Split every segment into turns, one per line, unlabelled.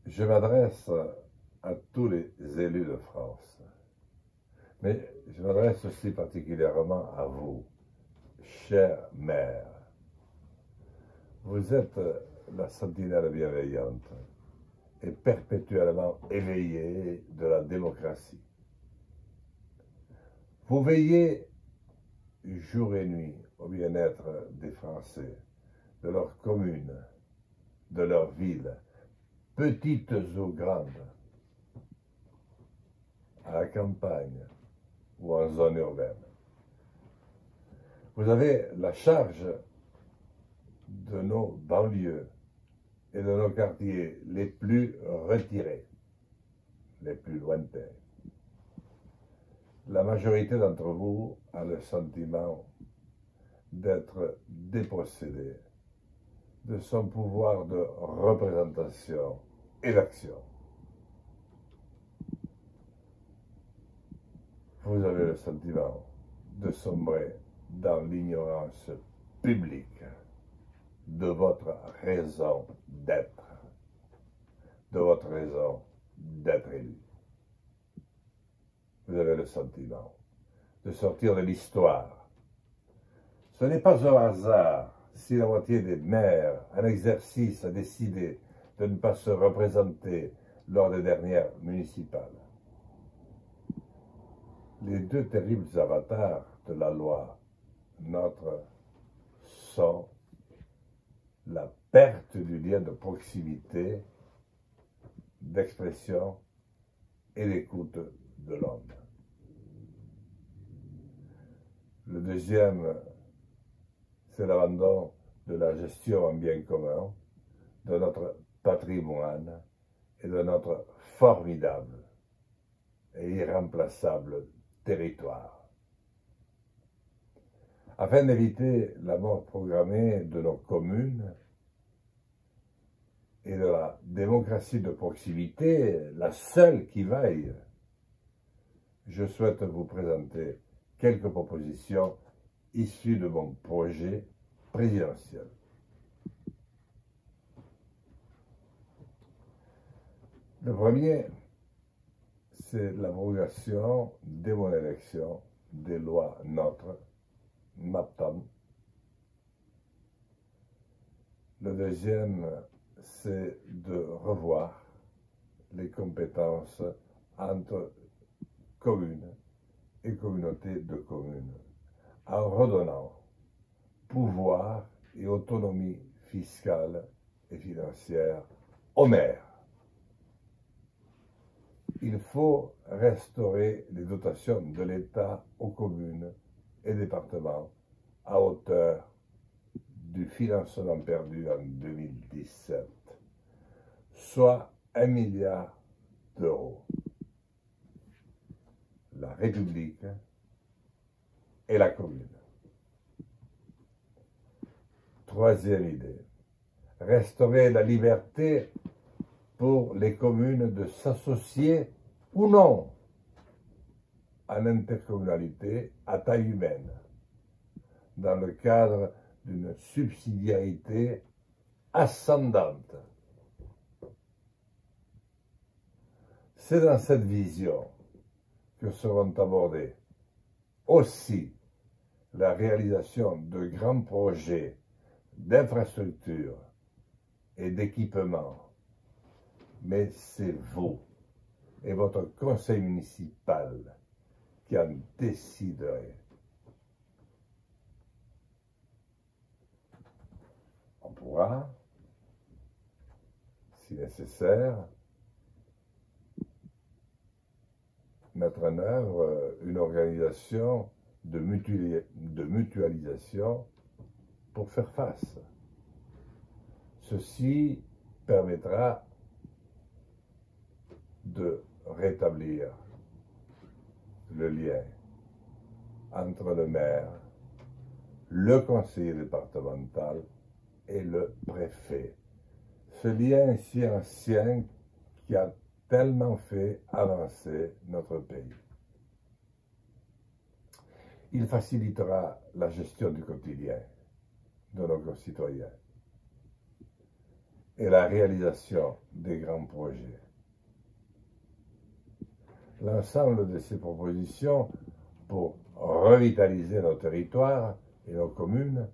Je m'adresse à tous les élus de France, mais je m'adresse aussi particulièrement à vous, chère mère. Vous êtes la sentinelle bienveillante et perpétuellement éveillée de la démocratie. Vous veillez jour et nuit au bien-être des Français, de leurs communes, de leurs villes, petites ou grandes, à la campagne ou en zone urbaine. Vous avez la charge de nos banlieues et de nos quartiers les plus retirés, les plus lointains. La majorité d'entre vous a le sentiment d'être dépossédé de son pouvoir de représentation et d'action. Vous avez le sentiment de sombrer dans l'ignorance publique de votre raison d'être, élu. Vous avez le sentiment de sortir de l'histoire. Ce n'est pas un hasard si la moitié des maires en exercice a décidé de ne pas se représenter lors des dernières municipales. Les deux terribles avatars de la loi NOTRe sont la perte du lien de proximité, d'expression et d'écoute de l'homme. Le deuxième, c'est l'abandon de la gestion en bien commun, de notre patrimoine et de notre formidable et irremplaçable territoire. Afin d'éviter la mort programmée de nos communes et de la démocratie de proximité, la seule qui vaille, je souhaite vous présenter quelques propositions issues de mon projet présidentiel. Le premier, c'est l'abrogation, dès mon élection, des lois NOTRe, MAPTAM. Le deuxième, c'est de revoir les compétences entre communes et communautés de communes, en redonnant pouvoir et autonomie fiscale et financière aux maires. Il faut restaurer les dotations de l'État aux communes et départements à hauteur du financement perdu en 2017, soit 1 milliard d'euros. La République et la commune. Troisième idée, restaurer la liberté pour les communes de s'associer ou non en intercommunalité à taille humaine, dans le cadre d'une subsidiarité ascendante. C'est dans cette vision que seront abordées aussi la réalisation de grands projets d'infrastructures et d'équipements. Mais c'est vous et votre conseil municipal qui en déciderez. On pourra, si nécessaire, mettre en œuvre une organisation de mutualisation pour faire face. Ceci permettra de rétablir le lien entre le maire, le conseiller départemental et le préfet. Ce lien si ancien qui a tellement fait avancer notre pays. Il facilitera la gestion du quotidien de nos concitoyens. et la réalisation des grands projets. L'ensemble de ces propositions pour revitaliser nos territoires et nos communes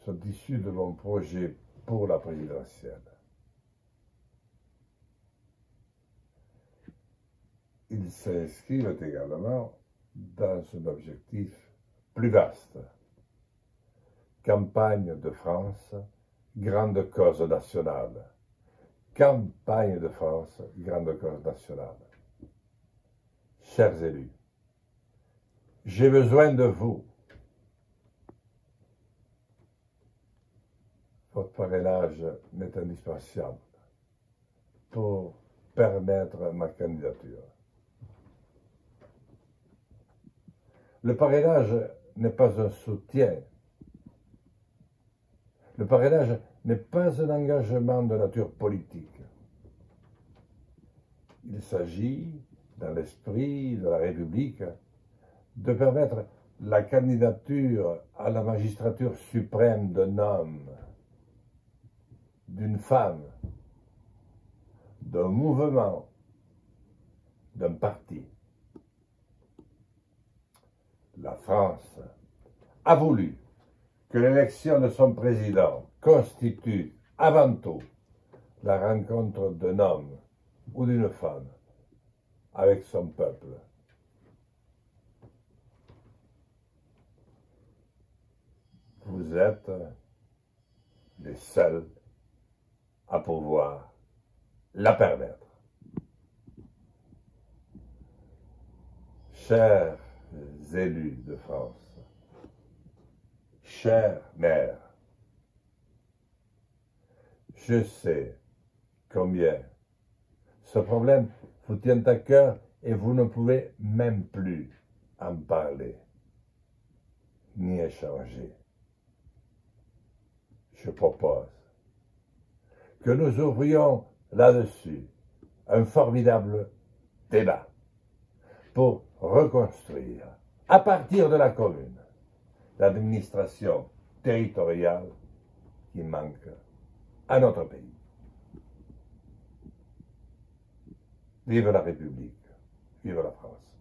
sont issues de mon projet pour la présidentielle. Ils s'inscrivent également dans un objectif plus vaste. Campagne de France, grande cause nationale. Campagne de France, grande cause nationale. Chers élus, j'ai besoin de vous. Votre parrainage m'est indispensable pour permettre ma candidature. Le parrainage n'est pas un soutien. Le parrainage n'est pas un engagement de nature politique. Il s'agit, dans l'esprit de la République, de permettre la candidature à la magistrature suprême d'un homme, d'une femme, d'un mouvement, d'un parti. La France a voulu que l'élection de son président constitue avant tout la rencontre d'un homme ou d'une femme avec son peuple. Vous êtes les seuls à pouvoir la permettre. Chers élus de France, chère mère, je sais combien ce problème vous tient à cœur et vous ne pouvez même plus en parler ni échanger. Je propose que nous ouvrions là-dessus un formidable débat pour reconstruire, à partir de la commune, l'administration territoriale qui manque à notre pays. Vive la République, vive la France.